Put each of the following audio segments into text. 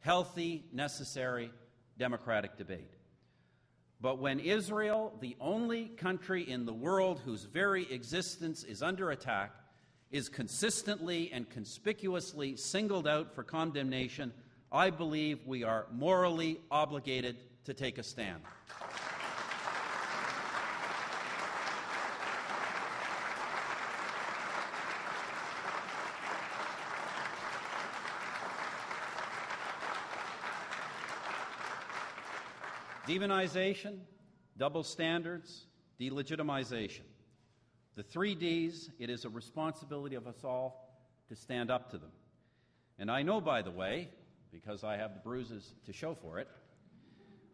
healthy, necessary, democratic debate. But when Israel, the only country in the world whose very existence is under attack, is consistently and conspicuously singled out for condemnation, I believe we are morally obligated to take a stand. Demonization, double standards, delegitimization. The 3 Ds, it is a responsibility of us all to stand up to them. And I know, by the way, because I have the bruises to show for it,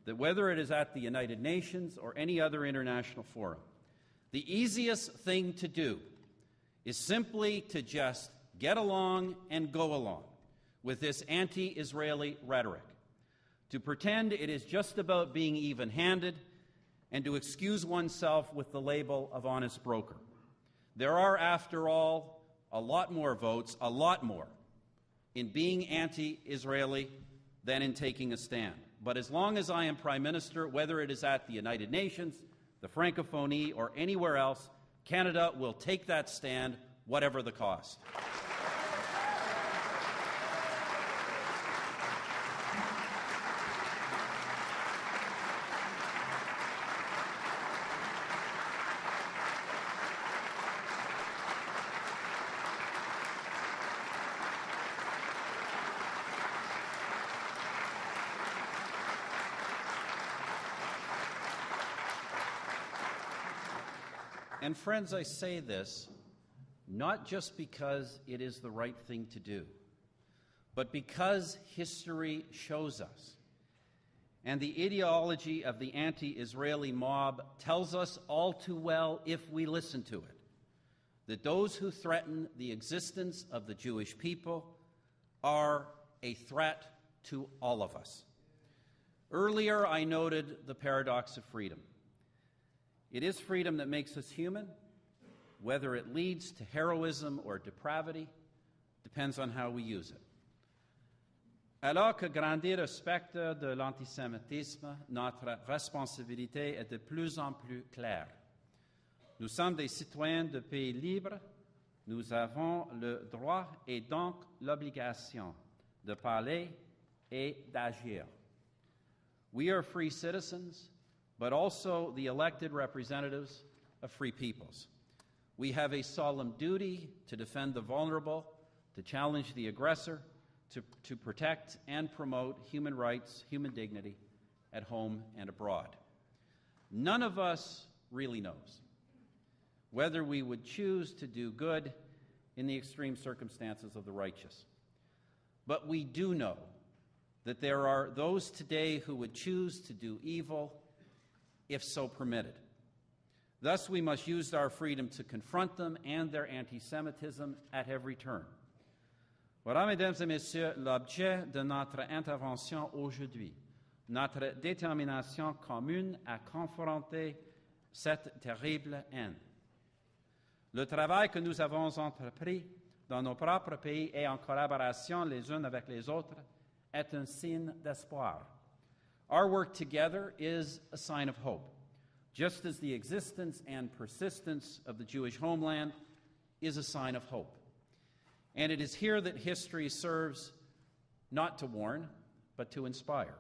that whether it is at the United Nations or any other international forum, the easiest thing to do is simply to just get along and go along with this anti-Israeli rhetoric, to pretend it is just about being even-handed, and to excuse oneself with the label of honest broker. There are, after all, a lot more votes, a lot more, in being anti-Israeli than in taking a stand. But as long as I am Prime Minister, whether it is at the United Nations, the Francophonie, or anywhere else, Canada will take that stand, whatever the cost. And friends, I say this not just because it is the right thing to do, but because history shows us, and the ideology of the anti-Israeli mob tells us all too well, if we listen to it, that those who threaten the existence of the Jewish people are a threat to all of us. Earlier, I noted the paradox of freedom. It is freedom that makes us human. Whether it leads to heroism or depravity depends on how we use it. Alors que grandir le spectre de l'antisémitisme, notre responsabilité est de plus en plus claire. Nous sommes des citoyens de pays libres. Nous avons le droit et donc l'obligation de parler et d'agir. We are free citizens, but also the elected representatives of free peoples. We have a solemn duty to defend the vulnerable, to challenge the aggressor, to protect and promote human rights, human dignity at home and abroad. None of us really knows whether we would choose to do good in the extreme circumstances of the righteous. But we do know that there are those today who would choose to do evil if so permitted. Thus, we must use our freedom to confront them and their anti-Semitism at every turn. Voilà, mesdames et messieurs, l'objet de notre intervention aujourd'hui, notre détermination commune à confronter cette terrible haine. Le travail que nous avons entrepris dans nos propres pays et en collaboration les uns avec les autres est un signe d'espoir. Our work together is a sign of hope, just as the existence and persistence of the Jewish homeland is a sign of hope. And it is here that history serves not to warn, but to inspire.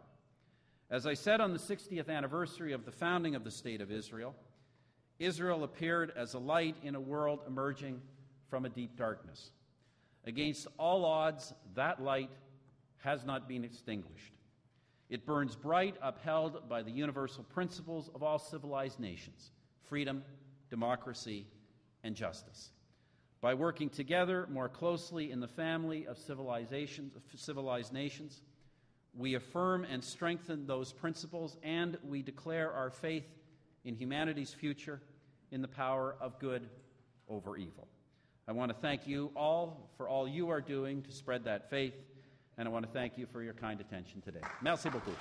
As I said on the 60th anniversary of the founding of the State of Israel, Israel appeared as a light in a world emerging from a deep darkness. Against all odds, that light has not been extinguished. It burns bright, upheld by the universal principles of all civilized nations: freedom, democracy, and justice. By working together more closely in the family of civilized nations, we affirm and strengthen those principles, and we declare our faith in humanity's future in the power of good over evil. I want to thank you all for all you are doing to spread that faith, and I want to thank you for your kind attention today. Merci beaucoup.